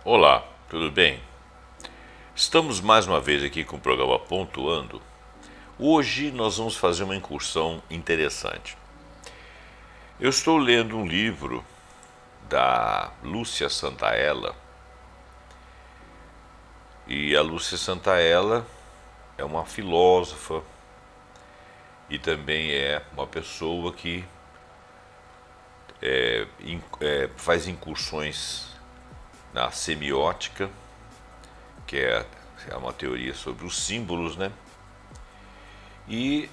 Olá, tudo bem? Estamos mais uma vez aqui com o programa Pontuando. Hoje nós vamos fazer uma incursão interessante. Eu estou lendo um livro da Lúcia Santaella, e a Lúcia Santaella é uma filósofa e também é uma pessoa que faz incursões na semiótica, que é uma teoria sobre os símbolos, né? E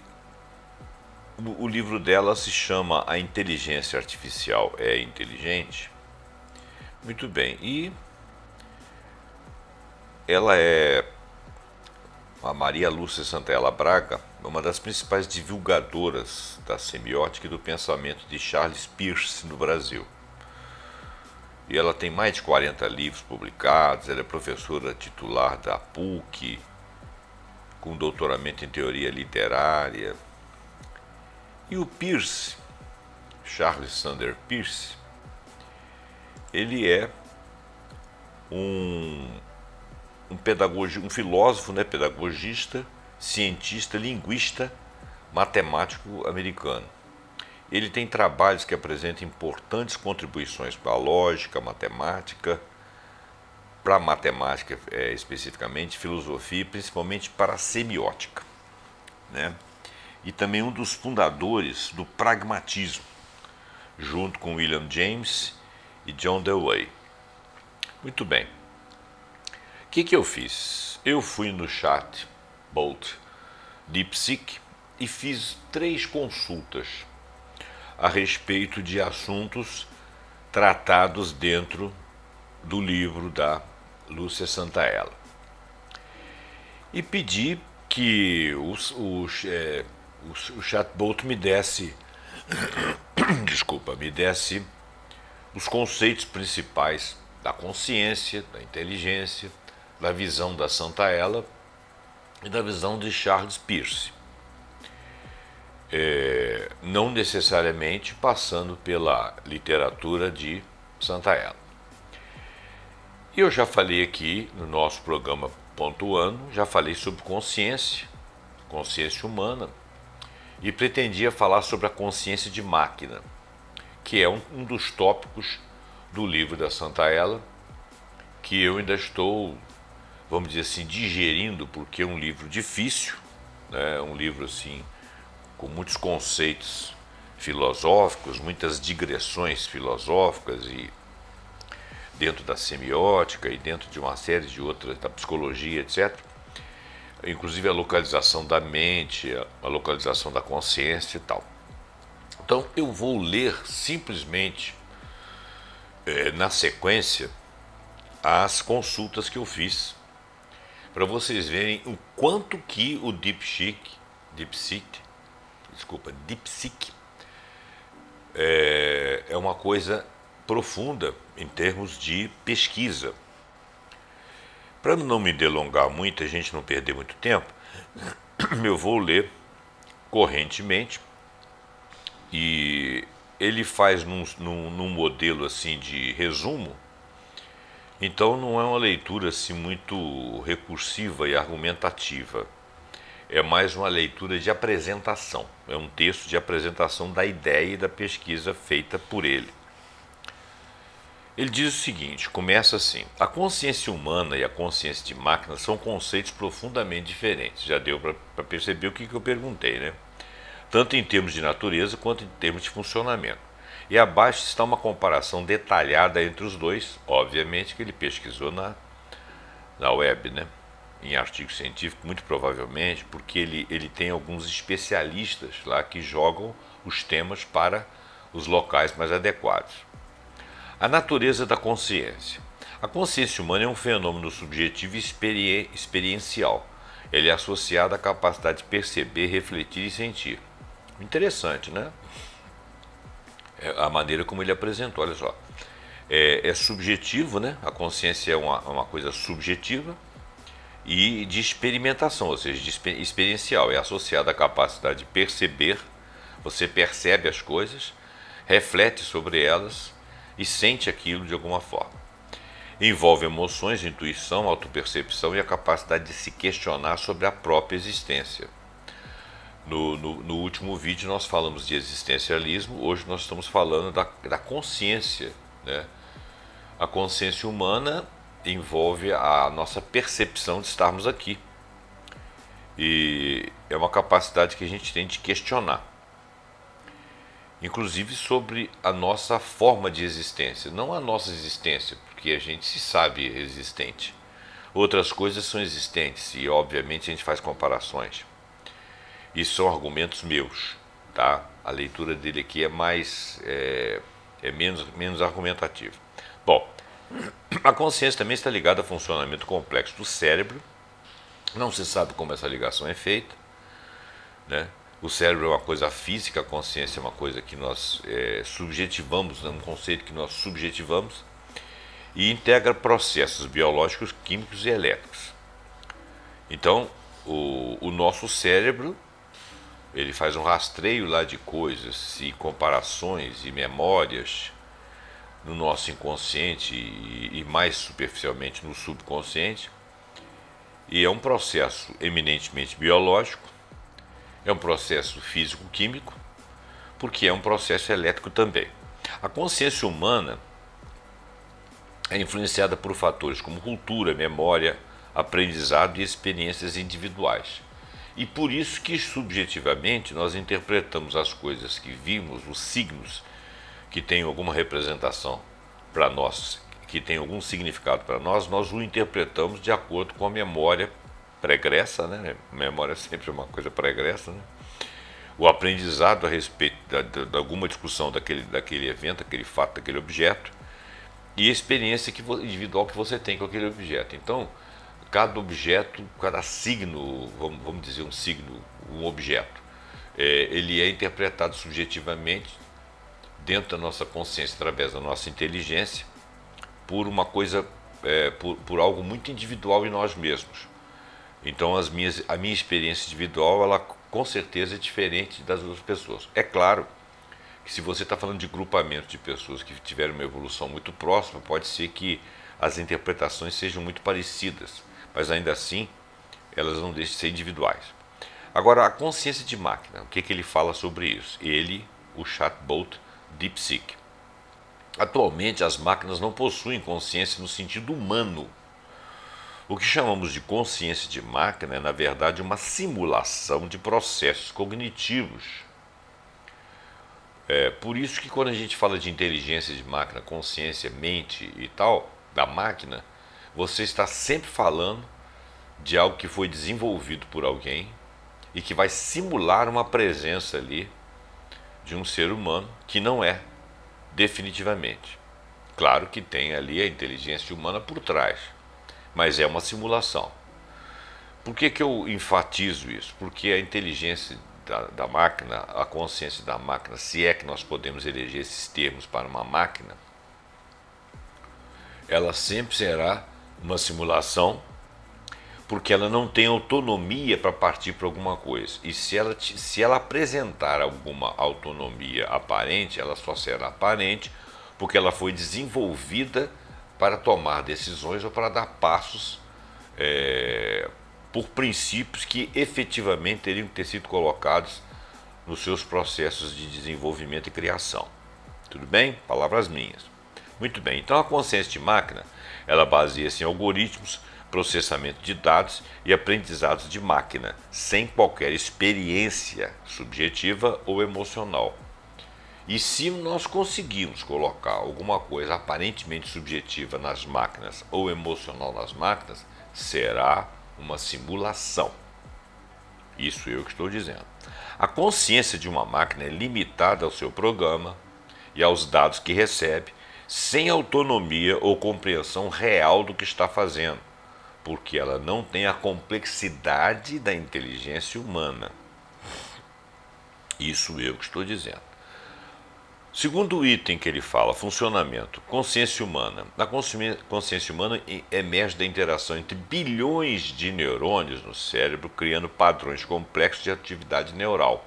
o livro dela se chama A Inteligência Artificial é Inteligente? Muito bem, e ela é, a Maria Lúcia Santaella Braga, uma das principais divulgadoras da semiótica e do pensamento de Charles Peirce no Brasil. E ela tem mais de 40 livros publicados, ela é professora titular da PUC, com doutoramento em teoria literária. E o Peirce, Charles Sanders Peirce, ele é um filósofo, né, pedagogista, cientista, linguista, matemático americano. Ele tem trabalhos que apresentam importantes contribuições para a lógica, matemática, para a matemática especificamente, filosofia e principalmente para a semiótica, né? E também um dos fundadores do pragmatismo, junto com William James e John Dewey. Muito bem. O que eu fiz? Eu fui no chatbot DeepSeek e fiz 3 consultas a respeito de assuntos tratados dentro do livro da Lúcia Santaella. E pedi que o chatbot me desse me desse os conceitos principais da consciência, da inteligência, da visão da Santaella e da visão de Charles Peirce. Não necessariamente passando pela literatura de Santaella. E eu já falei aqui no nosso programa Pontuando, já falei sobre consciência humana, e pretendia falar sobre a consciência de máquina, que é um dos tópicos do livro da Santaella, que eu ainda estou, vamos dizer assim, digerindo, porque é um livro difícil, né? Um livro assim com muitos conceitos filosóficos, muitas digressões filosóficas e dentro da semiótica e dentro de uma série de outras, da psicologia, etc. Inclusive a localização da mente, a localização da consciência e tal. Então eu vou ler simplesmente, na sequência, as consultas que eu fiz, para vocês verem o quanto que o DeepSeek é uma coisa profunda em termos de pesquisa. Para não me delongar muito, a gente não perder muito tempo, eu vou ler correntemente, e ele faz num modelo assim de resumo, então não é uma leitura assim muito recursiva e argumentativa. É mais uma leitura de apresentação, é um texto de apresentação da ideia e da pesquisa feita por ele. Ele diz o seguinte, começa assim: a consciência humana e a consciência de máquina são conceitos profundamente diferentes. Já deu para perceber o que eu perguntei, né? Tanto em termos de natureza quanto em termos de funcionamento. E abaixo está uma comparação detalhada entre os dois, obviamente que ele pesquisou na web, né? Em artigo científico, muito provavelmente, porque ele tem alguns especialistas lá que jogam os temas para os locais mais adequados. A natureza da consciência. A consciência humana é um fenômeno subjetivo e experiencial. Ele é associado à capacidade de perceber, refletir e sentir. Interessante, né? É a maneira como ele apresentou, olha só. É subjetivo, né? A consciência é uma coisa subjetiva e de experimentação, ou seja, experiencial. É associada à capacidade de perceber, você percebe as coisas, reflete sobre elas e sente aquilo de alguma forma. Envolve emoções, intuição, autopercepção e a capacidade de se questionar sobre a própria existência. No último vídeo nós falamos de existencialismo, hoje nós estamos falando da consciência, né? A consciência humana envolve a nossa percepção de estarmos aqui. E é uma capacidade que a gente tem de questionar, inclusive sobre a nossa forma de existência, não a nossa existência, porque a gente se sabe existente. Outras coisas são existentes e, obviamente, a gente faz comparações. Isso são argumentos meus, tá? A leitura dele aqui é menos argumentativa. Bom, a consciência também está ligada ao funcionamento complexo do cérebro. Não se sabe como essa ligação é feita, né? O cérebro é uma coisa física, a consciência é uma coisa que nós subjetivamos, né? Um conceito que nós subjetivamos, e integra processos biológicos, químicos e elétricos. Então, o nosso cérebro, ele faz um rastreio lá de coisas e comparações e memórias no nosso inconsciente e mais superficialmente no subconsciente. E é um processo eminentemente biológico, é um processo físico-químico, porque é um processo elétrico também. A consciência humana é influenciada por fatores como cultura, memória, aprendizado e experiências individuais. E por isso que subjetivamente nós interpretamos as coisas que vimos, os signos que têm alguma representação para nós, que tem algum significado para nós, nós o interpretamos de acordo com a memória pregressa, né? Memória é sempre uma coisa pregressa, né? O aprendizado a respeito de alguma discussão daquele evento, aquele fato, daquele objeto, e a experiência individual que você tem com aquele objeto. Então, cada objeto, cada signo, vamos dizer um signo, um objeto, ele é interpretado subjetivamente dentro da nossa consciência, através da nossa inteligência, por uma coisa, por algo muito individual em nós mesmos. Então a minha experiência individual, ela com certeza é diferente das outras pessoas. É claro que se você está falando de grupamento de pessoas que tiveram uma evolução muito próxima, pode ser que as interpretações sejam muito parecidas, mas ainda assim elas não deixam de ser individuais. Agora, a consciência de máquina, o que ele fala sobre isso? Ele, o chatbot DeepSeek. Atualmente as máquinas não possuem consciência no sentido humano. O que chamamos de consciência de máquina é, na verdade, uma simulação de processos cognitivos. Por isso que quando a gente fala de inteligência de máquina, consciência, mente e tal, da máquina, você está sempre falando de algo que foi desenvolvido por alguém e que vai simular uma presença ali de um ser humano que não é, definitivamente. Claro que tem ali a inteligência humana por trás, mas é uma simulação. Por que eu enfatizo isso? Porque a inteligência da máquina, a consciência da máquina, se é que nós podemos eleger esses termos para uma máquina, ela sempre será uma simulação, porque ela não tem autonomia para partir para alguma coisa. E se ela apresentar alguma autonomia aparente, ela só será aparente porque ela foi desenvolvida para tomar decisões ou para dar passos por princípios que efetivamente teriam que ter sido colocados nos seus processos de desenvolvimento e criação. Tudo bem? Palavras minhas. Muito bem, então a consciência de máquina, ela baseia-se em algoritmos, processamento de dados e aprendizados de máquina, sem qualquer experiência subjetiva ou emocional. E se nós conseguirmos colocar alguma coisa aparentemente subjetiva nas máquinas ou emocional nas máquinas, será uma simulação. Isso eu que estou dizendo. A consciência de uma máquina é limitada ao seu programa e aos dados que recebe, sem autonomia ou compreensão real do que está fazendo, porque ela não tem a complexidade da inteligência humana. Isso eu que estou dizendo. Segundo item que ele fala, funcionamento, consciência humana. A consciência humana emerge da interação entre bilhões de neurônios no cérebro, criando padrões complexos de atividade neural,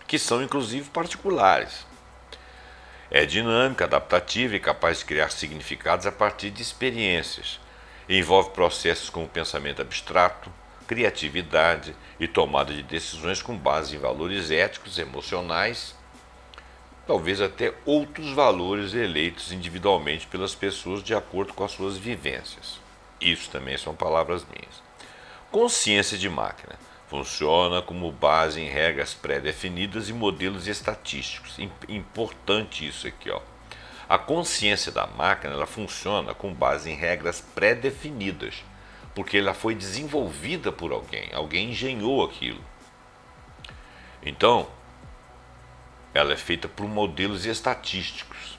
que são inclusive particulares. É dinâmica, adaptativa e capaz de criar significados a partir de experiências. Envolve processos como pensamento abstrato, criatividade e tomada de decisões com base em valores éticos, emocionais, talvez até outros valores eleitos individualmente pelas pessoas de acordo com as suas vivências. Isso também são palavras minhas. Consciência de máquina. Funciona como base em regras pré-definidas e modelos estatísticos. Importante isso aqui, ó. A consciência da máquina, ela funciona com base em regras pré-definidas, porque ela foi desenvolvida por alguém engenhou aquilo. Então, ela é feita por modelos estatísticos.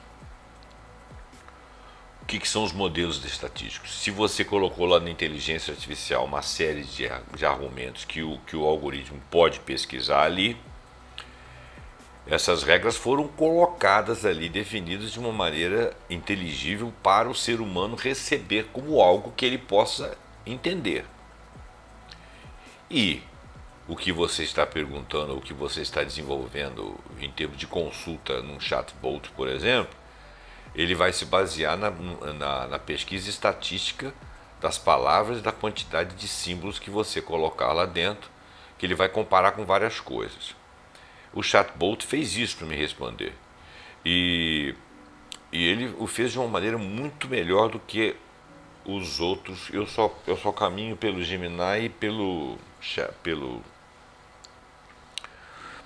O que são os modelos estatísticos? Se você colocou lá na inteligência artificial uma série de argumentos que o algoritmo pode pesquisar ali, essas regras foram colocadas ali, definidas de uma maneira inteligível para o ser humano receber como algo que ele possa entender. E o que você está perguntando, o que você está desenvolvendo em termos de consulta num chatbot, por exemplo, ele vai se basear na pesquisa estatística das palavras e da quantidade de símbolos que você colocar lá dentro, que ele vai comparar com várias coisas. O chatbot fez isso para me responder. E ele o fez de uma maneira muito melhor do que os outros. Eu só caminho pelo Gemini e pelo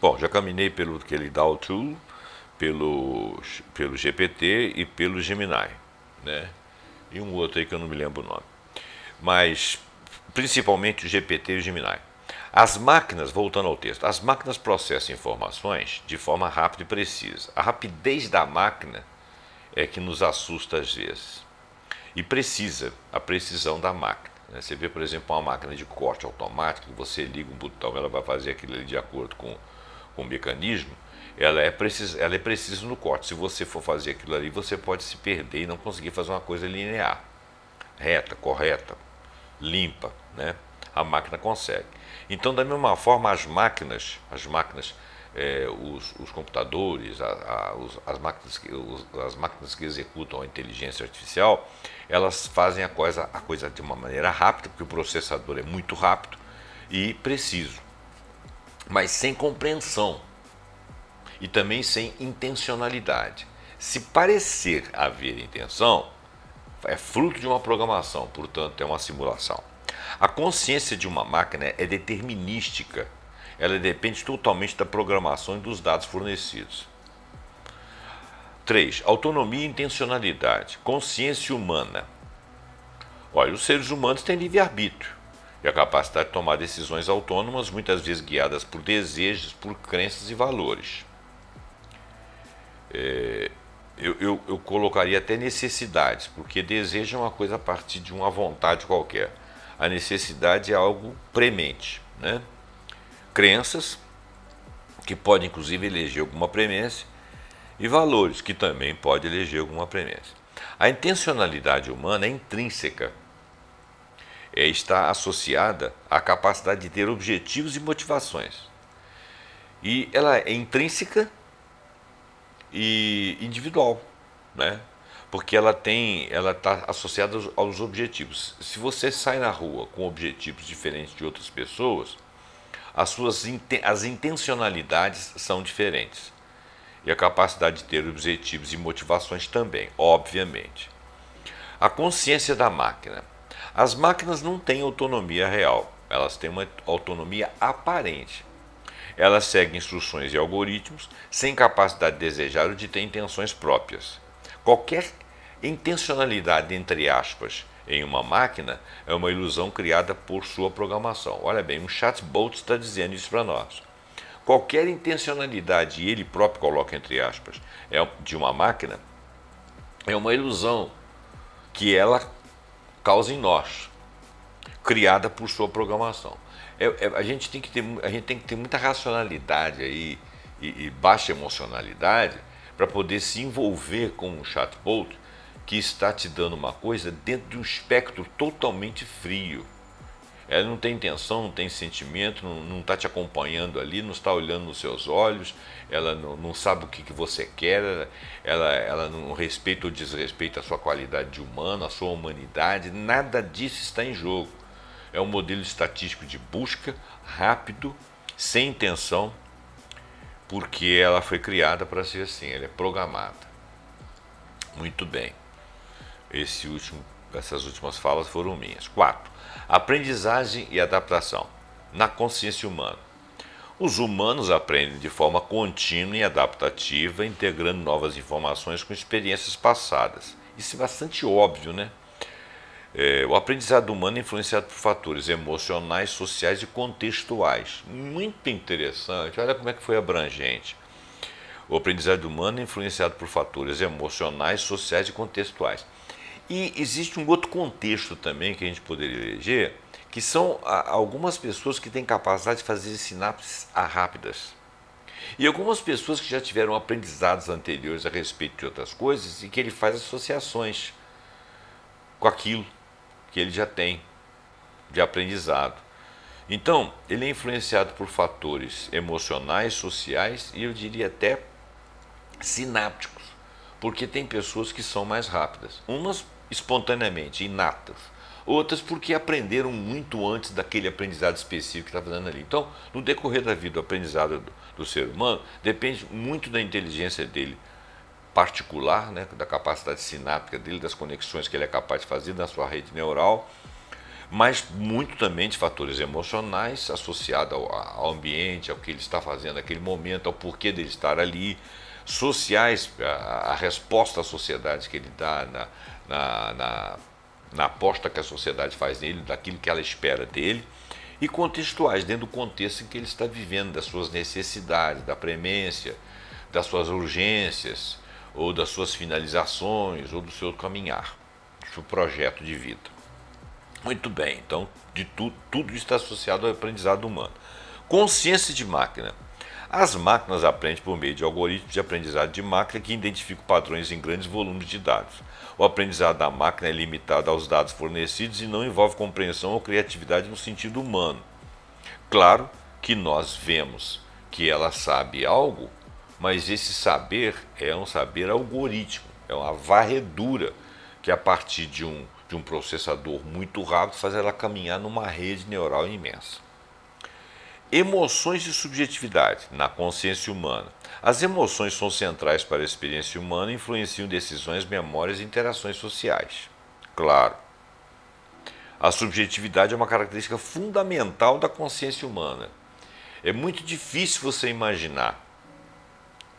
bom, já caminhei pelo que ele dá o tool, pelo GPT e pelo Gemini, né? E um outro aí que eu não me lembro o nome. Mas principalmente o GPT e o Gemini. As máquinas, voltando ao texto, as máquinas processam informações de forma rápida e precisa. A rapidez da máquina é que nos assusta às vezes. E a precisão da máquina. Você vê, por exemplo, uma máquina de corte automático, você liga um botão, ela vai fazer aquilo ali de acordo com o mecanismo, ela é precisa no corte. Se você for fazer aquilo ali, você pode se perder e não conseguir fazer uma coisa linear, reta, correta, limpa, né? A máquina consegue. Então, da mesma forma, as máquinas, os computadores, as máquinas que executam a inteligência artificial, elas fazem a coisa de uma maneira rápida, porque o processador é muito rápido e preciso, mas sem compreensão e também sem intencionalidade. Se parecer haver intenção, é fruto de uma programação, portanto é uma simulação. A consciência de uma máquina é determinística, ela depende totalmente da programação e dos dados fornecidos. 3. Autonomia e intencionalidade. Consciência humana. Olha, os seres humanos têm livre-arbítrio e a capacidade de tomar decisões autônomas, muitas vezes guiadas por desejos, por crenças e valores. Eu colocaria até necessidades, porque desejo é uma coisa a partir de uma vontade qualquer. A necessidade é algo premente, né? Crenças, que podem inclusive eleger alguma premência, e valores, que também podem eleger alguma premência. A intencionalidade humana é intrínseca, está associada à capacidade de ter objetivos e motivações. E ela é intrínseca e individual, né? Porque ela está associada aos objetivos. Se você sai na rua com objetivos diferentes de outras pessoas, as intencionalidades são diferentes. E a capacidade de ter objetivos e motivações também, obviamente. A consciência da máquina. As máquinas não têm autonomia real, elas têm uma autonomia aparente. Elas seguem instruções e algoritmos sem capacidade de desejar ou de ter intenções próprias. Qualquer intencionalidade, entre aspas, em uma máquina é uma ilusão criada por sua programação. Olha bem, um chatbot está dizendo isso para nós. Qualquer intencionalidade, e ele próprio coloca entre aspas, de uma máquina, É uma ilusão que ela causa em nós, criada por sua programação. A gente tem que ter muita racionalidade aí e baixa emocionalidade para poder se envolver com um chatbot que está te dando uma coisa dentro de um espectro totalmente frio. Ela não tem intenção, não tem sentimento, não está te acompanhando ali, não está olhando nos seus olhos, ela não sabe o que você quer, ela não respeita ou desrespeita a sua qualidade humana, a sua humanidade, nada disso está em jogo. É um modelo estatístico de busca, rápido, sem intenção, porque ela foi criada para ser assim, ela é programada. Muito bem. Essas últimas falas foram minhas. 4. Aprendizagem e adaptação na consciência humana. Os humanos aprendem de forma contínua e adaptativa, integrando novas informações com experiências passadas. Isso é bastante óbvio, né? O aprendizado humano é influenciado por fatores emocionais, sociais e contextuais. Muito interessante, olha como é que foi abrangente. O aprendizado humano é influenciado por fatores emocionais, sociais e contextuais. E existe um outro contexto também que a gente poderia eleger, que são algumas pessoas que têm capacidade de fazer sinapses rápidas. E algumas pessoas que já tiveram aprendizados anteriores a respeito de outras coisas e que ele faz associações com aquilo que ele já tem de aprendizado. Então, ele é influenciado por fatores emocionais, sociais e eu diria até sinápticos, porque tem pessoas que são mais rápidas, umas espontaneamente, inatas, outras porque aprenderam muito antes daquele aprendizado específico que está fazendo ali. Então, no decorrer da vida, o aprendizado do ser humano depende muito da inteligência dele particular, né, da capacidade sináptica dele, das conexões que ele é capaz de fazer na sua rede neural, mas muito também de fatores emocionais associados ao ambiente, ao que ele está fazendo naquele momento, ao porquê dele estar ali, sociais, a resposta à sociedade que ele dá na aposta que a sociedade faz nele, daquilo que ela espera dele, e contextuais, dentro do contexto em que ele está vivendo, das suas necessidades, da premência, das suas urgências, ou das suas finalizações, ou do seu caminhar, do seu projeto de vida. Muito bem, então tudo isso está associado ao aprendizado humano. Consciência de máquina. As máquinas aprendem por meio de algoritmos de aprendizado de máquina que identificam padrões em grandes volumes de dados. O aprendizado da máquina é limitado aos dados fornecidos e não envolve compreensão ou criatividade no sentido humano. Claro que nós vemos que ela sabe algo, mas esse saber é um saber algorítmico, é uma varredura que a partir de um processador muito rápido faz ela caminhar numa rede neural imensa. Emoções e subjetividade na consciência humana. As emoções são centrais para a experiência humana e influenciam decisões, memórias e interações sociais. Claro, a subjetividade é uma característica fundamental da consciência humana. É muito difícil você imaginar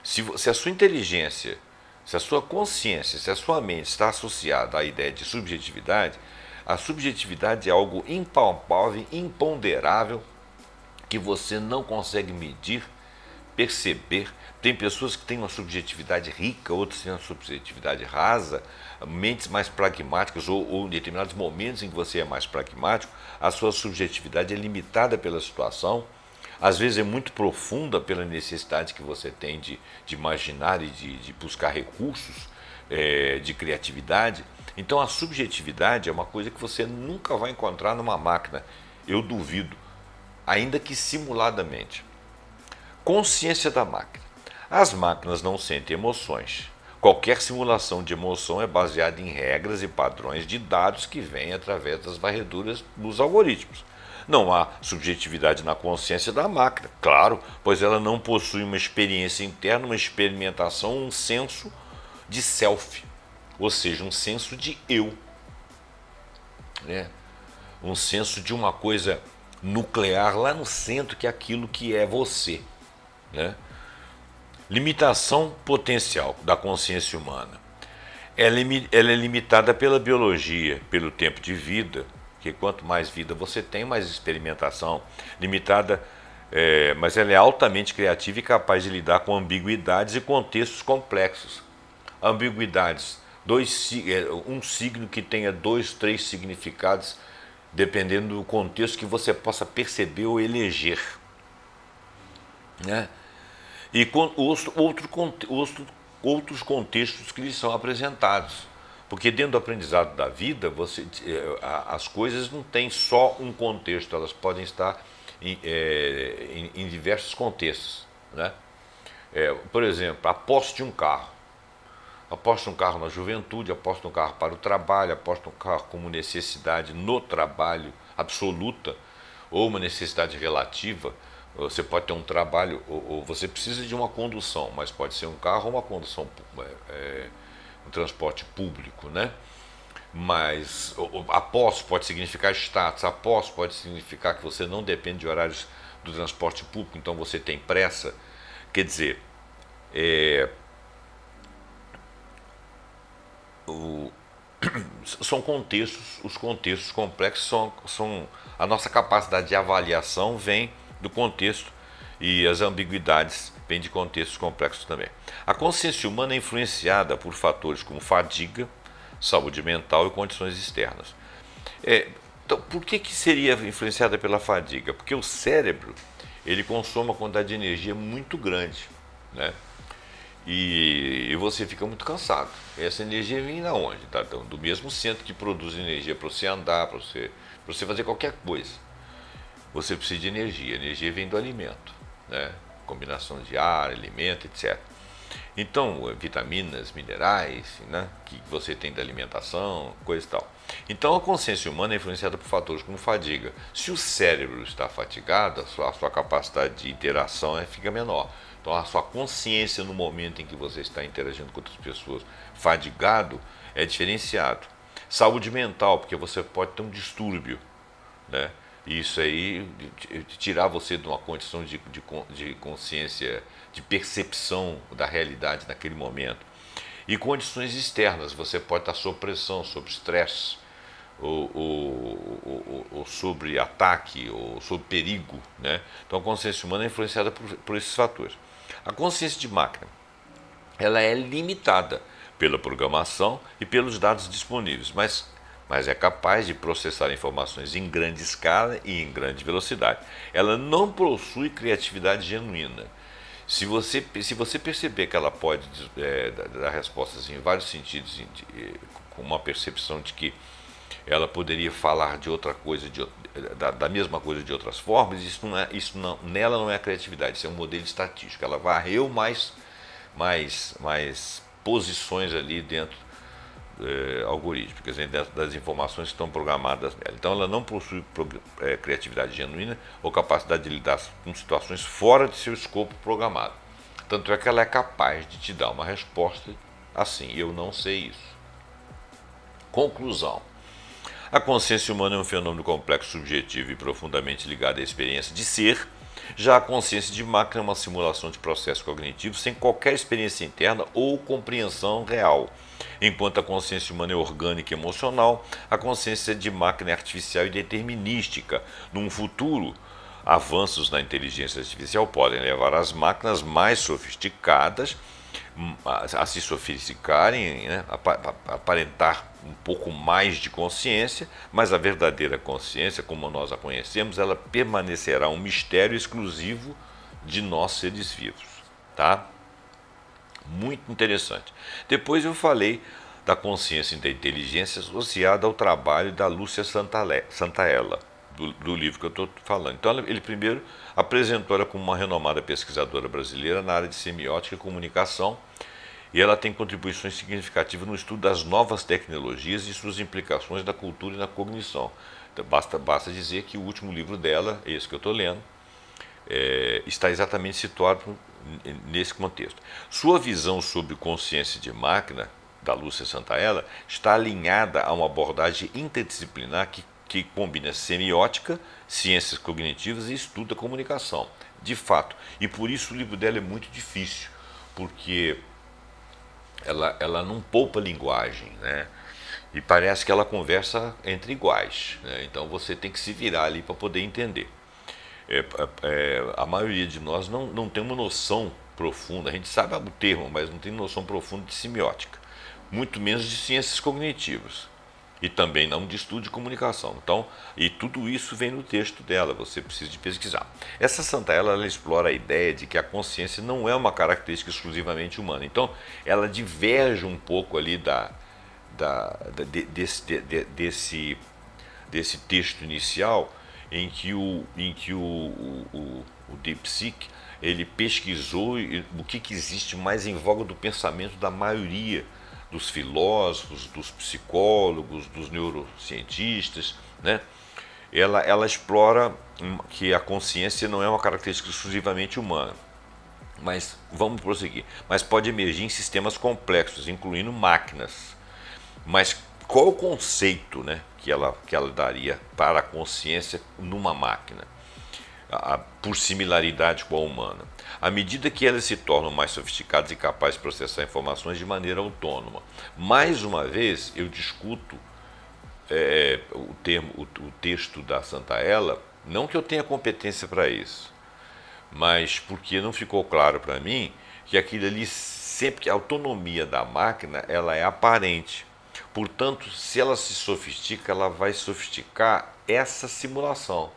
se a sua inteligência, se a sua consciência, se a sua mente está associada à ideia de subjetividade, a subjetividade é algo impalpável, imponderável, que você não consegue medir, perceber. Tem pessoas que têm uma subjetividade rica, outras têm uma subjetividade rasa, mentes mais pragmáticas, ou em determinados momentos em que você é mais pragmático, a sua subjetividade é limitada pela situação, às vezes é muito profunda pela necessidade que você tem de imaginar e de buscar recursos de criatividade. Então a subjetividade é uma coisa que você nunca vai encontrar numa máquina, eu duvido, ainda que simuladamente. Consciência da máquina. As máquinas não sentem emoções. Qualquer simulação de emoção é baseada em regras e padrões de dados que vêm através das varreduras dos algoritmos. Não há subjetividade na consciência da máquina, claro, pois ela não possui uma experiência interna, uma experimentação, um senso de self, ou seja, um senso de eu, né? Um senso de uma coisa nuclear lá no centro, que é aquilo que é você, né? Limitação potencial da consciência humana. Ela é limitada pela biologia, pelo tempo de vida, que quanto mais vida você tem, mais experimentação. Limitada, mas ela é altamente criativa e capaz de lidar com ambiguidades e contextos complexos. Ambiguidades um signo que tenha 2, 3 significados, dependendo do contexto que você possa perceber ou eleger, né? E com outros contextos que lhes são apresentados. Porque dentro do aprendizado da vida, as coisas não têm só um contexto, elas podem estar em diversos contextos, né? Por exemplo, a posse de um carro. Aposto um carro na juventude, aposto um carro para o trabalho, aposto um carro como necessidade no trabalho absoluta ou uma necessidade relativa. Você pode ter um trabalho, ou você precisa de uma condução, mas pode ser um carro ou uma condução, um transporte público, né? Mas a posse pode significar status, a posse pode significar que você não depende de horários do transporte público, então você tem pressa. Quer dizer, são contextos, os contextos complexos são a nossa capacidade de avaliação vem do contexto e as ambiguidades vêm de contextos complexos também. A consciência humana é influenciada por fatores como fadiga, saúde mental e condições externas. Então, por que seria influenciada pela fadiga? Porque o cérebro ele consome uma quantidade de energia muito grande, né? E você fica muito cansado. Essa energia vem da onde? Tá? Do mesmo centro que produz energia para você andar, para você fazer qualquer coisa. Você precisa de energia. A energia vem do alimento, né? Combinação de ar, alimento, etc. Então, vitaminas, minerais, né? Que você tem da alimentação, coisa e tal. Então, a consciência humana é influenciada por fatores como fadiga. Se o cérebro está fatigado, a sua capacidade de interação fica menor. Então, a sua consciência no momento em que você está interagindo com outras pessoas fadigado é diferenciado. Saúde mental, porque você pode ter um distúrbio, né? E isso aí, tirar você de uma condição de consciência, de percepção da realidade naquele momento. E condições externas, você pode estar sob pressão, sob estresse, ou sobre ataque, ou sob perigo, né? Então a consciência humana é influenciada por esses fatores. A consciência de máquina, ela é limitada pela programação e pelos dados disponíveis, mas é capaz de processar informações em grande escala e em grande velocidade. Ela não possui criatividade genuína. Se você perceber que ela pode dar respostas em vários sentidos, com uma percepção de que ela poderia falar de outra coisa, da mesma coisa de outras formas, nela não é criatividade, isso é um modelo estatístico. Ela varreu mais posições ali dentro algorítmicas, dentro das informações que estão programadas nela. Então ela não possui criatividade genuína ou capacidade de lidar com situações fora de seu escopo programado. Tanto é que ela é capaz de te dar uma resposta assim: eu não sei isso. Conclusão: a consciência humana é um fenômeno complexo, subjetivo e profundamente ligado à experiência de ser. Já a consciência de máquina é uma simulação de processo cognitivo sem qualquer experiência interna ou compreensão real. Enquanto a consciência humana é orgânica e emocional, a consciência de máquina é artificial e determinística. Num futuro, avanços na inteligência artificial podem levar as máquinas mais sofisticadas a se sofisticarem, né? Aparentar um pouco mais de consciência, mas a verdadeira consciência, como nós a conhecemos, ela permanecerá um mistério exclusivo de nós seres vivos, tá? Muito interessante. Depois eu falei da consciência e da inteligência associada ao trabalho da Lúcia Santaella, do livro que eu estou falando. Então ele primeiro apresentou ela como uma renomada pesquisadora brasileira na área de semiótica e comunicação, e ela tem contribuições significativas no estudo das novas tecnologias e suas implicações na cultura e na cognição. Então, basta dizer que o último livro dela, esse que eu estou lendo, está exatamente situado nesse contexto. Sua visão sobre consciência de máquina, da Lúcia Santaella, está alinhada a uma abordagem interdisciplinar que combina semiótica, ciências cognitivas e estudo da comunicação. De fato, e por isso o livro dela é muito difícil, porque ela não poupa linguagem, né? E parece que ela conversa entre iguais, né? Então você tem que se virar ali para poder entender. A maioria de nós não tem uma noção profunda, a gente sabe o termo, mas não tem noção profunda de semiótica. muito menos de ciências cognitivas. E também não de estudo de comunicação. Então, e tudo isso vem no texto dela, você precisa de pesquisar. Essa Santaella, ela explora a ideia de que a consciência não é uma característica exclusivamente humana. Então, ela diverge um pouco ali desse texto inicial em que o Dipsyk, ele pesquisou o que existe mais em voga do pensamento da maioria dos filósofos, dos psicólogos, dos neurocientistas, né? Ela explora que a consciência não é uma característica exclusivamente humana, mas vamos prosseguir. Mas pode emergir em sistemas complexos, incluindo máquinas. Mas qual o conceito, né, que ela daria para a consciência numa máquina? Por similaridade com a humana. À medida que elas se tornam mais sofisticadas e capazes de processar informações de maneira autônoma. Mais uma vez, eu discuto o texto da Santaella, não que eu tenha competência para isso, mas porque não ficou claro para mim que aquilo ali, sempre que a autonomia da máquina, ela é aparente. Portanto, se ela se sofistica, ela vai sofisticar essa simulação.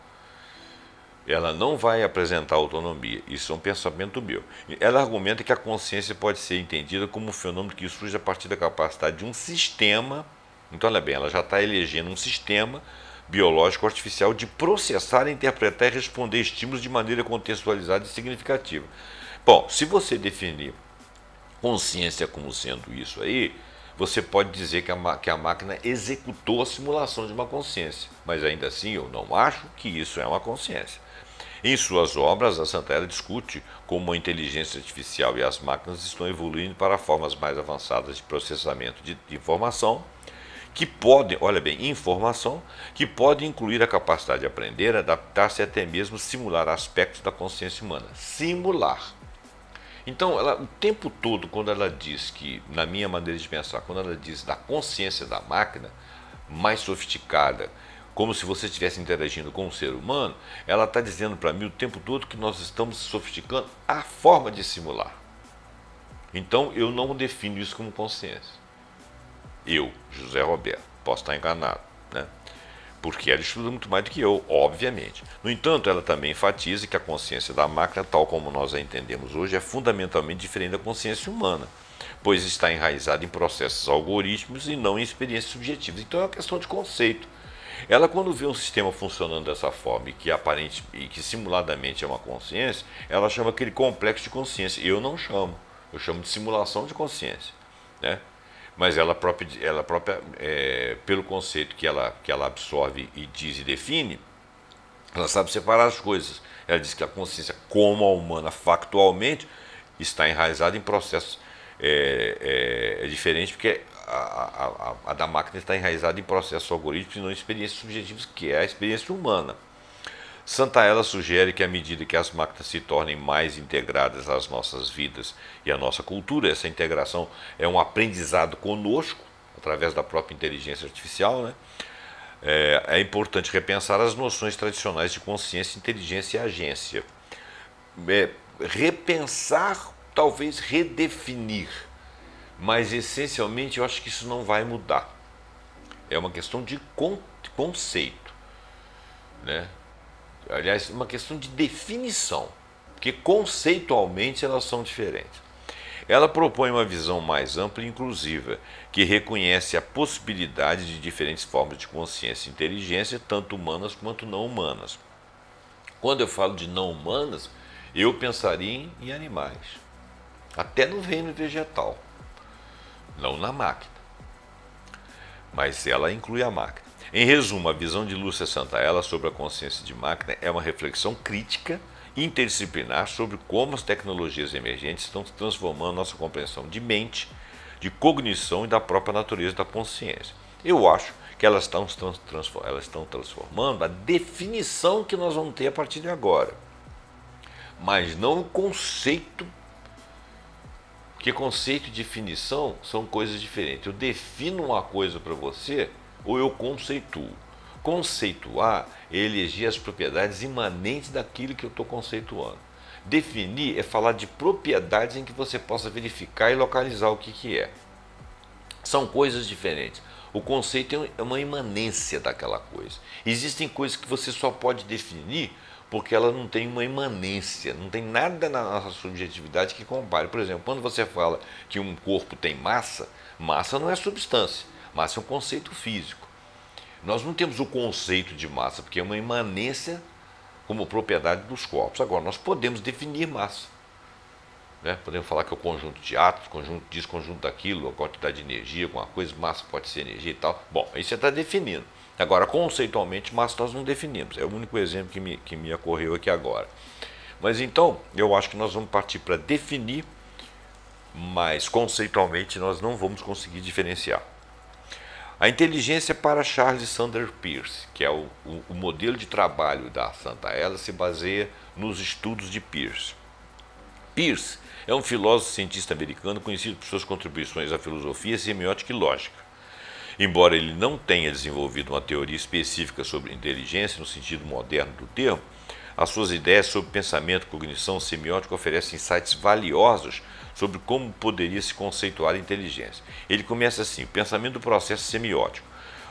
Ela não vai apresentar autonomia. Isso é um pensamento meu. Ela argumenta que a consciência pode ser entendida como um fenômeno que surge a partir da capacidade de um sistema. Então, olha bem, ela já está elegendo um sistema biológico artificial de processar, interpretar e responder estímulos de maneira contextualizada e significativa. Bom, se você definir consciência como sendo isso aí, você pode dizer que a máquina executou a simulação de uma consciência, mas ainda assim eu não acho que isso é uma consciência. Em suas obras, a Santaella discute como a inteligência artificial e as máquinas estão evoluindo para formas mais avançadas de processamento de informação, que podem, olha bem, informação, que pode incluir a capacidade de aprender, adaptar-se e até mesmo simular aspectos da consciência humana. Simular. Então, ela, o tempo todo, quando ela diz que, na minha maneira de pensar, quando ela diz da consciência da máquina, mais sofisticada, como se você estivesse interagindo com um ser humano, ela está dizendo para mim o tempo todo que nós estamos sofisticando a forma de simular. Então, eu não defino isso como consciência. Eu, José Roberto, posso estar enganado, né? Porque ela estuda muito mais do que eu, obviamente. No entanto, ela também enfatiza que a consciência da máquina, tal como nós a entendemos hoje, é fundamentalmente diferente da consciência humana, pois está enraizada em processos algorítmicos e não em experiências subjetivas. Então é uma questão de conceito. Ela, quando vê um sistema funcionando dessa forma e que simuladamente é uma consciência, ela chama aquele complexo de consciência. Eu não chamo, eu chamo de simulação de consciência, né? Mas ela própria pelo conceito que ela absorve e diz e define, ela sabe separar as coisas. Ela diz que a consciência, como a humana factualmente, está enraizada em processos diferentes, porque a da máquina está enraizada em processos algorítmicos e não em experiências subjetivas, que é a experiência humana. Santaella sugere que à medida que as máquinas se tornem mais integradas às nossas vidas e à nossa cultura, essa integração é um aprendizado conosco, através da própria inteligência artificial, né? É importante repensar as noções tradicionais de consciência, inteligência e agência. Repensar, talvez redefinir, mas essencialmente eu acho que isso não vai mudar. É uma questão de conceito, né? Aliás, uma questão de definição, porque conceitualmente elas são diferentes. Ela propõe uma visão mais ampla e inclusiva, que reconhece a possibilidade de diferentes formas de consciência e inteligência, tanto humanas quanto não humanas. Quando eu falo de não humanas, eu pensaria em animais, até no reino vegetal, não na máquina, mas ela inclui a máquina. Em resumo, a visão de Lúcia Santaella sobre a consciência de máquina é uma reflexão crítica interdisciplinar sobre como as tecnologias emergentes estão transformando nossa compreensão de mente, de cognição e da própria natureza da consciência. Eu acho que elas estão transformando a definição que nós vamos ter a partir de agora, mas não o conceito, porque conceito e definição são coisas diferentes. Eu defino uma coisa para você ou eu conceituo. Conceituar é eleger as propriedades imanentes daquilo que eu estou conceituando. Definir é falar de propriedades em que você possa verificar e localizar o que é. São coisas diferentes. O conceito é uma imanência daquela coisa. Existem coisas que você só pode definir porque ela não tem uma imanência, não tem nada na nossa subjetividade que compare. Por exemplo, quando você fala que um corpo tem massa, massa não é substância, massa é um conceito físico. Nós não temos o conceito de massa, porque é uma imanência como propriedade dos corpos. Agora, nós podemos definir massa. Né? Podemos falar que é o conjunto de átomos, conjunto disso, conjunto daquilo, a quantidade de energia, alguma coisa, massa pode ser energia e tal. Bom, aí você está definindo. Agora, conceitualmente, massa nós não definimos. É o único exemplo que me ocorreu aqui agora. Mas então, eu acho que nós vamos partir para definir, mas conceitualmente nós não vamos conseguir diferenciar. A inteligência para Charles Sanders Peirce, que é o modelo de trabalho da Santa Ela, se baseia nos estudos de Peirce. Peirce é um filósofo cientista americano conhecido por suas contribuições à filosofia, semiótica e lógica. Embora ele não tenha desenvolvido uma teoria específica sobre inteligência no sentido moderno do termo, as suas ideias sobre pensamento, cognição, semiótica oferecem insights valiosos sobre como poderia se conceituar a inteligência. Ele começa assim: o pensamento do processo semiótico.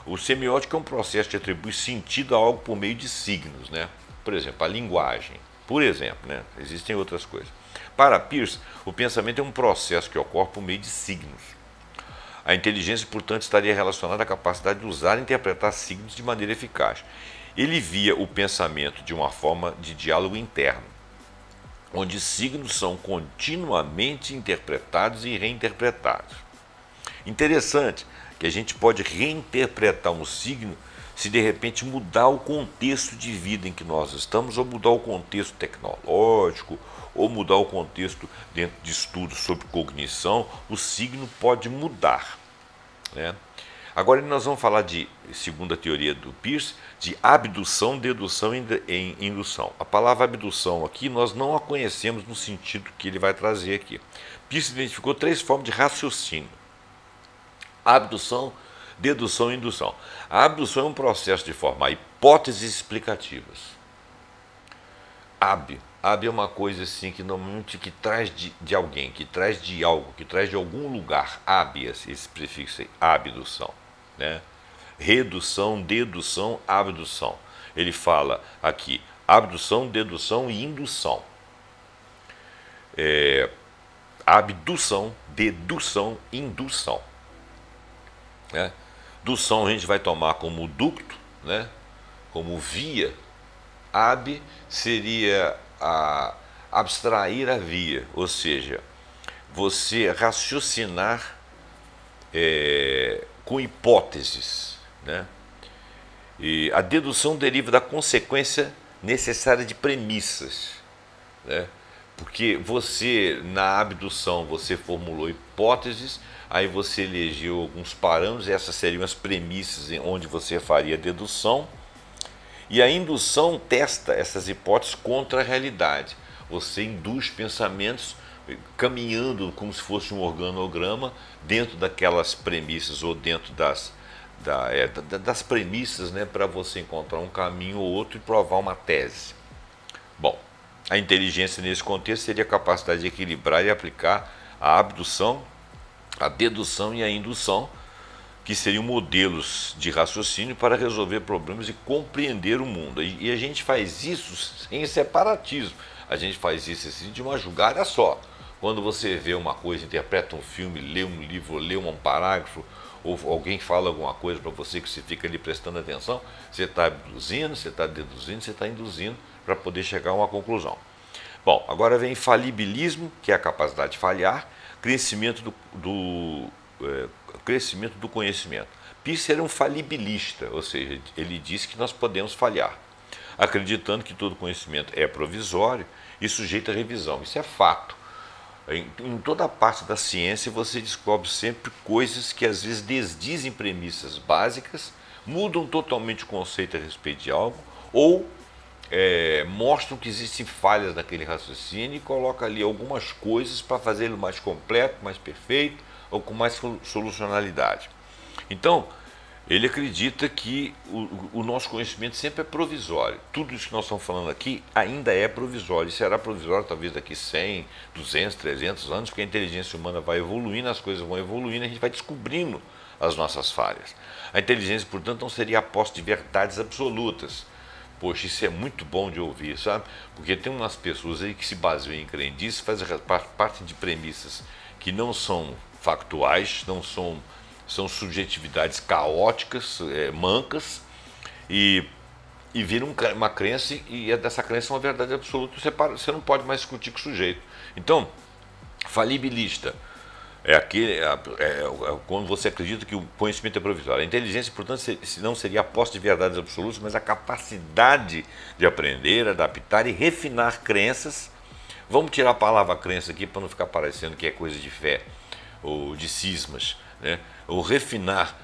O semiótico é um processo que atribui sentido a algo por meio de signos, né? Por exemplo, a linguagem. Por exemplo, né? Existem outras coisas. Para Peirce, o pensamento é um processo que ocorre por meio de signos. A inteligência, portanto, estaria relacionada à capacidade de usar e interpretar signos de maneira eficaz. Ele via o pensamento de uma forma de diálogo interno, onde signos são continuamente interpretados e reinterpretados. Interessante que a gente pode reinterpretar um signo se de repente mudar o contexto de vida em que nós estamos, ou mudar o contexto tecnológico, ou mudar o contexto dentro de estudos sobre cognição, o signo pode mudar, né? Agora nós vamos falar de, segundo a teoria do Peirce, de abdução, dedução e indução. A palavra abdução aqui nós não a conhecemos no sentido que ele vai trazer aqui. Peirce identificou 3 formas de raciocínio: abdução, dedução e indução. A abdução é um processo de formar hipóteses explicativas. Ab é uma coisa assim que normalmente que traz de alguém, que traz de algo, que traz de algum lugar. Ab, esse prefixo aí, abdução, né? Redução, dedução, abdução. Ele fala aqui abdução, dedução e indução. Abdução, dedução, indução, né? Dução a gente vai tomar como ducto, né? Como via. Ab seria abstrair a via, ou seja, você raciocinar com hipóteses, né? E a dedução deriva da consequência necessária de premissas, né? Porque você, na abdução, você formulou hipóteses, aí você elegeu alguns parâmetros, essas seriam as premissas onde você faria a dedução, e a indução testa essas hipóteses contra a realidade. Você induz pensamentos caminhando como se fosse um organograma dentro daquelas premissas ou dentro das premissas, né, para você encontrar um caminho ou outro e provar uma tese. Bom, a inteligência nesse contexto seria a capacidade de equilibrar e aplicar a abdução, a dedução e a indução, que seriam modelos de raciocínio para resolver problemas e compreender o mundo. E a gente faz isso sem separatismo, a gente faz isso assim, de uma jogada só. Quando você vê uma coisa, interpreta um filme, lê um livro, lê um parágrafo, ou alguém fala alguma coisa para você que você fica ali prestando atenção, você está abduzindo, você está deduzindo, você está induzindo para poder chegar a uma conclusão. Bom, agora vem falibilismo, que é a capacidade de falhar, crescimento do conhecimento. Peirce era um falibilista, ou seja, ele disse que nós podemos falhar, acreditando que todo conhecimento é provisório e sujeito à revisão. Isso é fato. Em toda a parte da ciência você descobre sempre coisas que às vezes desdizem premissas básicas, mudam totalmente o conceito a respeito de algo, ou mostram que existem falhas naquele raciocínio e colocam ali algumas coisas para fazê-lo mais completo, mais perfeito, ou com mais solucionalidade. Então, Ele acredita que o nosso conhecimento sempre é provisório. Tudo isso que nós estamos falando aqui ainda é provisório. E será provisório talvez daqui 100, 200, 300 anos, porque a inteligência humana vai evoluindo, as coisas vão evoluindo, a gente vai descobrindo as nossas falhas. A inteligência, portanto, não seria a posse de verdades absolutas. Poxa, isso é muito bom de ouvir, sabe? Porque tem umas pessoas aí que se baseiam em crendices, fazem parte de premissas que não são factuais, são subjetividades caóticas, mancas, e viram uma crença, e dessa crença é uma verdade absoluta, você não pode mais discutir com o sujeito. Então, falibilista quando você acredita que o conhecimento é provisório. A inteligência, portanto, não seria a posse de verdades absolutas, mas a capacidade de aprender, adaptar e refinar crenças. Vamos tirar a palavra crença aqui para não ficar parecendo que é coisa de fé ou de cismas, né? Ou refinar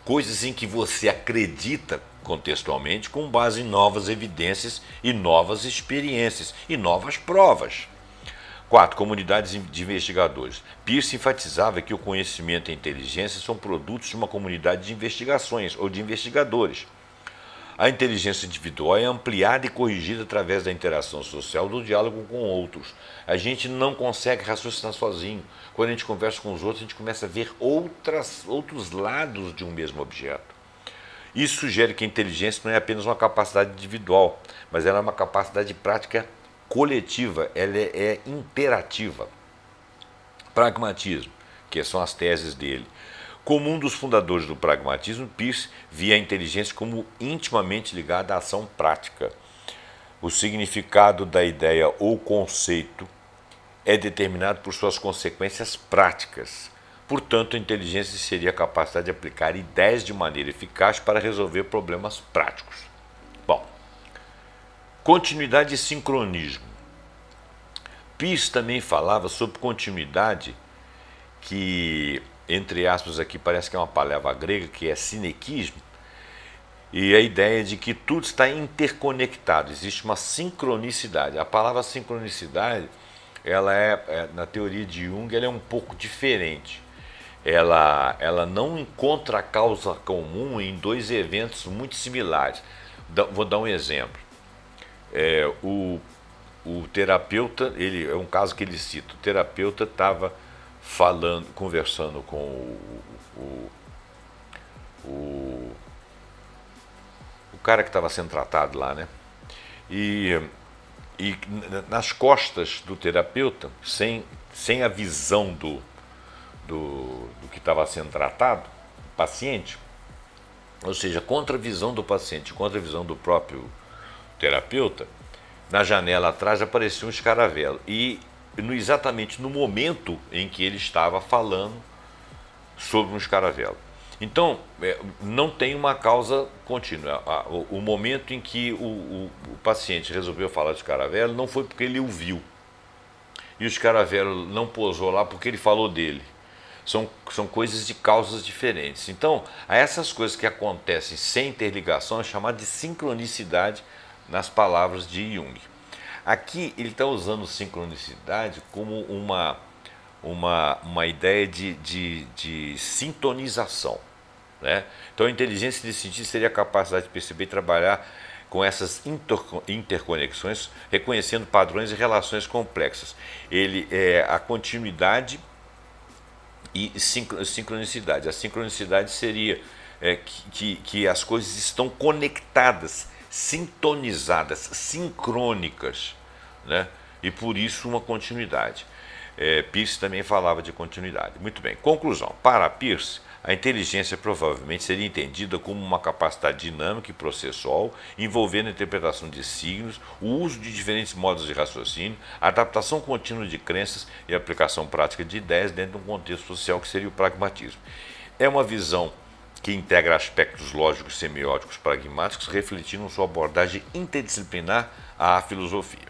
coisas em que você acredita contextualmente com base em novas evidências e novas experiências e novas provas. 4. Comunidades de investigadores. Peirce enfatizava que o conhecimento e a inteligência são produtos de uma comunidade de investigações ou de investigadores. A inteligência individual é ampliada e corrigida através da interação social, do diálogo com outros. A gente não consegue raciocinar sozinho. Quando a gente conversa com os outros, a gente começa a ver outros lados de um mesmo objeto. Isso sugere que a inteligência não é apenas uma capacidade individual, mas ela é uma capacidade prática coletiva, ela é interativa. Pragmatismo, que são as teses dele. Como um dos fundadores do pragmatismo, Peirce via a inteligência como intimamente ligada à ação prática. O significado da ideia ou conceito é determinado por suas consequências práticas. Portanto, a inteligência seria a capacidade de aplicar ideias de maneira eficaz para resolver problemas práticos. Bom, continuidade e sincronismo. Peirce também falava sobre continuidade, que, entre aspas, aqui parece que é uma palavra grega, que é sinequismo, e a ideia de que tudo está interconectado, existe uma sincronicidade. A palavra sincronicidade, ela na teoria de Jung, ela é um pouco diferente. Ela não encontra a causa comum em dois eventos muito similares. Vou dar um exemplo. O terapeuta, é um caso que ele cita, o terapeuta estava conversando com o cara que estava sendo tratado lá, né? E nas costas do terapeuta, sem a visão do que estava sendo tratado, o paciente, ou seja, contra a visão do paciente, contra a visão do próprio terapeuta, na janela atrás apareceu um escaravelo. E exatamente no momento em que ele estava falando sobre um escaravelo. Então, não tem uma causa contínua. O momento em que o paciente resolveu falar de escaravelo não foi porque ele o viu. E o escaravelo não pousou lá porque ele falou dele. São coisas de causas diferentes. Então, essas coisas que acontecem sem interligação é chamado de sincronicidade nas palavras de Jung. Aqui ele está usando sincronicidade como uma ideia de sintonização, né? Então a inteligência nesse sentido seria a capacidade de perceber e trabalhar com essas interconexões, reconhecendo padrões e relações complexas. Ele é a continuidade e sincronicidade. A sincronicidade seria que as coisas estão conectadas, sintonizadas, sincrônicas, né? E por isso uma continuidade. Peirce também falava de continuidade. Muito bem, conclusão. Para Peirce, a inteligência provavelmente seria entendida como uma capacidade dinâmica e processual, envolvendo a interpretação de signos, o uso de diferentes modos de raciocínio, a adaptação contínua de crenças e a aplicação prática de ideias dentro de um contexto social que seria o pragmatismo. É uma visão que integra aspectos lógicos, semióticos, pragmáticos, refletindo sua abordagem interdisciplinar à filosofia.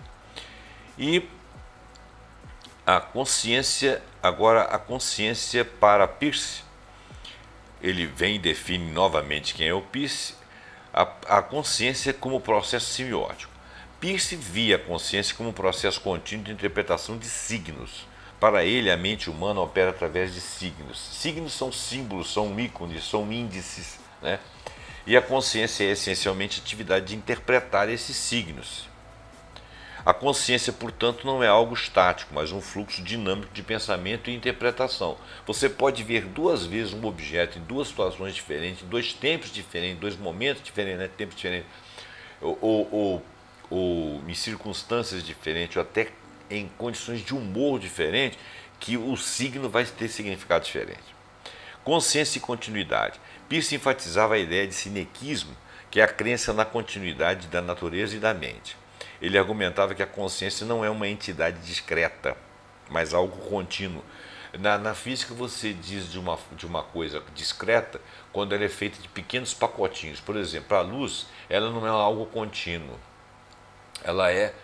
E a consciência, agora a consciência para Peirce, ele vem e define novamente quem é o Peirce, a consciência como processo semiótico. Peirce via a consciência como um processo contínuo de interpretação de signos. Para ele, a mente humana opera através de signos. Signos são símbolos, são ícones, são índices, né? E a consciência é essencialmente a atividade de interpretar esses signos. A consciência, portanto, não é algo estático, mas um fluxo dinâmico de pensamento e interpretação. Você pode ver duas vezes um objeto em duas situações diferentes, em dois tempos diferentes, dois momentos diferentes, né? Tempos diferentes, ou em circunstâncias diferentes, ou até em condições de humor diferentes, que o signo vai ter significado diferente. Consciência e continuidade. Peirce enfatizava a ideia de sinequismo, que é a crença na continuidade da natureza e da mente. Ele argumentava que a consciência não é uma entidade discreta, mas algo contínuo. Na física você diz de uma coisa discreta quando ela é feita de pequenos pacotinhos. Por exemplo, a luz, ela não é algo contínuo. Ela é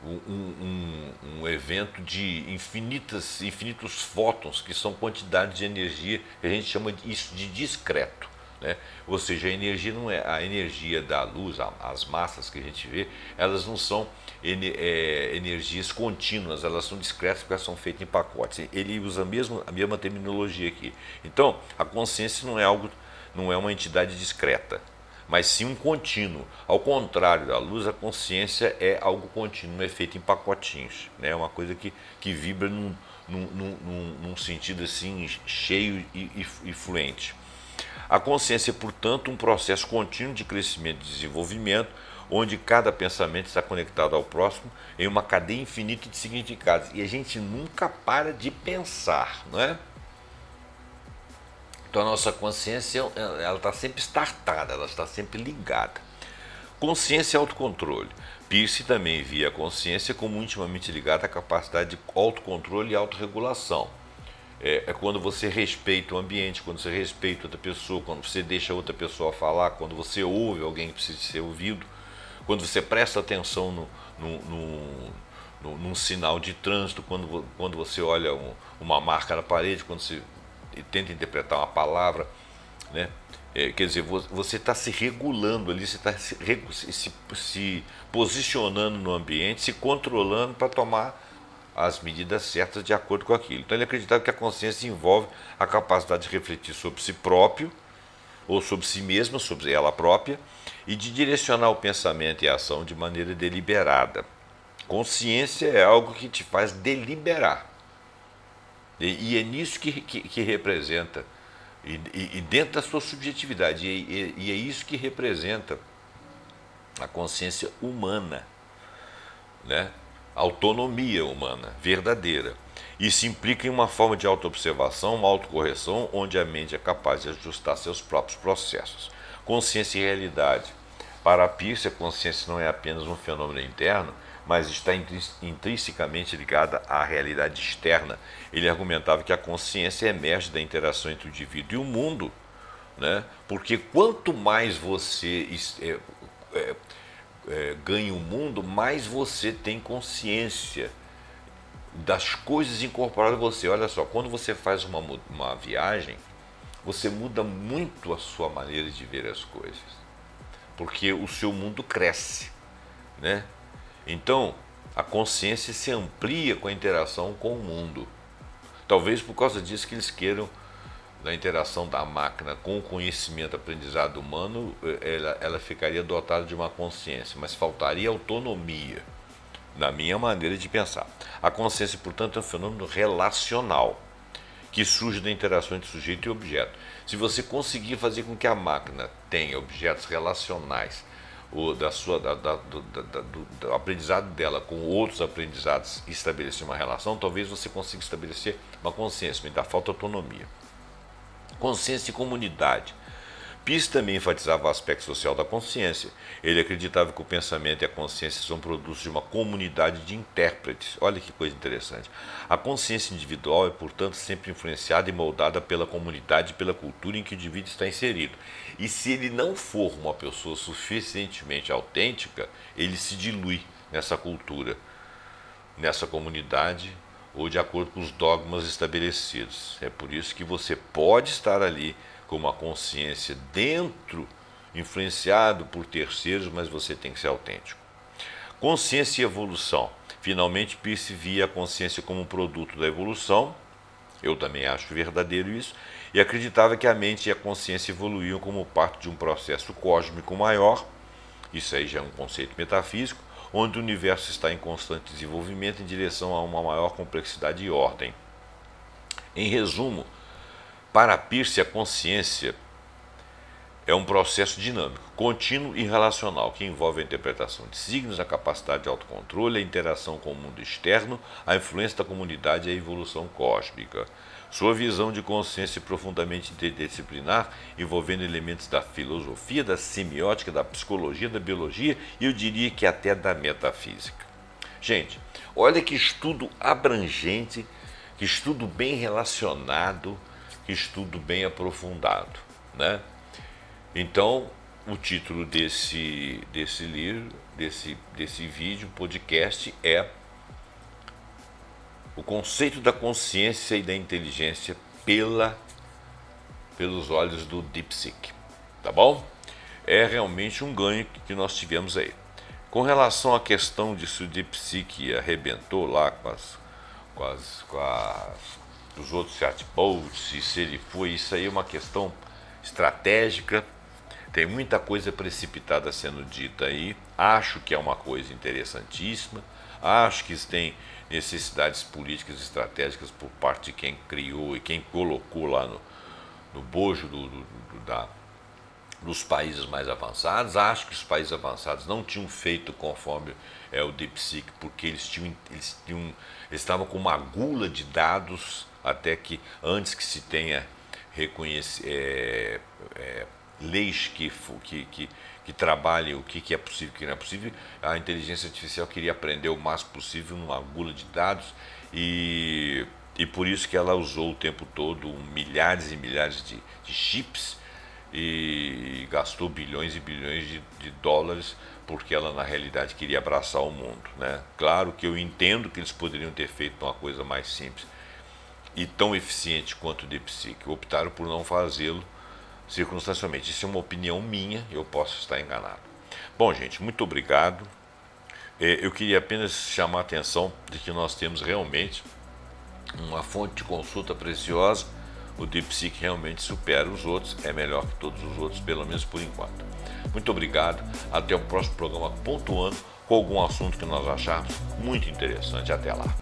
um evento de infinitos fótons, que são quantidades de energia, que a gente chama isso de discreto. Né? Ou seja, a energia não é a energia da luz, as massas que a gente vê, elas não são energias contínuas, elas são discretas porque elas são feitas em pacotes. Ele usa a mesma terminologia aqui. Então, a consciência não é uma entidade discreta, mas sim um contínuo. Ao contrário da luz, a consciência é algo contínuo, é feito em pacotinhos, né? É uma coisa que vibra num sentido assim cheio e fluente. A consciência é, portanto, um processo contínuo de crescimento e desenvolvimento, onde cada pensamento está conectado ao próximo em uma cadeia infinita de significados. E a gente nunca para de pensar, não é? Então a nossa consciência, ela está sempre startada, ela está sempre ligada. Consciência e autocontrole. Peirce também via a consciência como intimamente ligada à capacidade de autocontrole e autorregulação. É quando você respeita o ambiente, quando você respeita outra pessoa, quando você deixa outra pessoa falar, quando você ouve alguém que precisa ser ouvido, quando você presta atenção num sinal de trânsito, quando você olha uma marca na parede, quando você tenta interpretar uma palavra, né? Quer dizer, você está se regulando ali, você está se posicionando no ambiente, se controlando para tomar as medidas certas de acordo com aquilo. Então ele acreditava que a consciência envolve a capacidade de refletir sobre si próprio, ou sobre si mesma, sobre ela própria, e de direcionar o pensamento e a ação de maneira deliberada. Consciência é algo que te faz deliberar. E é nisso que representa, e dentro da sua subjetividade, e é isso que representa a consciência humana, né? Autonomia humana, verdadeira. Isso implica em uma forma de autoobservação, uma autocorreção, onde a mente é capaz de ajustar seus próprios processos. Consciência e realidade. Para Peirce, a consciência não é apenas um fenômeno interno, mas está intrinsecamente ligada à realidade externa. Ele argumentava que a consciência emerge da interação entre o indivíduo e o mundo, né? Porque quanto mais você ganha o mundo, mais você tem consciência das coisas incorporadas em você. Olha só, quando você faz uma viagem, você muda muito a sua maneira de ver as coisas, porque o seu mundo cresce, né? Então, a consciência se amplia com a interação com o mundo. Talvez por causa disso que eles queiram, da interação da máquina com o conhecimento aprendizado humano, ela ficaria dotada de uma consciência, mas faltaria autonomia, na minha maneira de pensar. A consciência, portanto, é um fenômeno relacional, que surge da interação entre sujeito e objeto. Se você conseguir fazer com que a máquina tenha objetos relacionais, do aprendizado dela com outros aprendizados e estabelecer uma relação, talvez você consiga estabelecer uma consciência, mas ainda falta autonomia. Consciência e comunidade. Peirce também enfatizava o aspecto social da consciência. Ele acreditava que o pensamento e a consciência são produtos de uma comunidade de intérpretes. Olha que coisa interessante. A consciência individual é, portanto, sempre influenciada e moldada pela comunidade e pela cultura em que o indivíduo está inserido. E se ele não for uma pessoa suficientemente autêntica, ele se dilui nessa cultura, nessa comunidade, ou de acordo com os dogmas estabelecidos. É por isso que você pode estar ali com uma consciência dentro, influenciado por terceiros, mas você tem que ser autêntico. Consciência e evolução. Finalmente, Peirce via a consciência como um produto da evolução, eu também acho verdadeiro isso, e acreditava que a mente e a consciência evoluíam como parte de um processo cósmico maior. Isso aí já é um conceito metafísico, onde o universo está em constante desenvolvimento em direção a uma maior complexidade e ordem. Em resumo, para Peirce, a consciência é um processo dinâmico, contínuo e relacional, que envolve a interpretação de signos, a capacidade de autocontrole, a interação com o mundo externo, a influência da comunidade e a evolução cósmica. Sua visão de consciência é profundamente interdisciplinar, envolvendo elementos da filosofia, da semiótica, da psicologia, da biologia e eu diria que até da metafísica. Gente, olha que estudo abrangente, que estudo bem relacionado, que estudo bem aprofundado, né? Então, o título desse livro, desse vídeo, podcast é O Conceito da Consciência e da Inteligência pelos olhos do DeepSeek, tá bom? É realmente um ganho que nós tivemos aí. Com relação à questão de se o DeepSeek arrebentou lá com os outros chatbots, e se ele foi, isso aí é uma questão estratégica. Tem muita coisa precipitada sendo dita aí. Acho que é uma coisa interessantíssima. Acho que tem necessidades políticas e estratégicas por parte de quem criou e quem colocou lá no bojo dos países mais avançados. Acho que os países avançados não tinham feito conforme o DeepSeek, porque eles estavam com uma gula de dados até que antes que se tenha leis que trabalhem o que é possível e o que não é possível. A inteligência artificial queria aprender o máximo possível numa gula de dados e por isso que ela usou o tempo todo milhares e milhares de chips e gastou bilhões e bilhões de dólares, porque ela na realidade queria abraçar o mundo, né? Claro que eu entendo que eles poderiam ter feito uma coisa mais simples e tão eficiente quanto o DeepSeek. Optaram por não fazê-lo circunstancialmente. Isso é uma opinião minha, eu posso estar enganado. Bom, gente, muito obrigado. Eu queria apenas chamar a atenção de que nós temos realmente uma fonte de consulta preciosa. O DeepSeek realmente supera os outros, é melhor que todos os outros, pelo menos por enquanto. Muito obrigado, até o próximo programa pontuando com algum assunto que nós acharmos muito interessante. Até lá.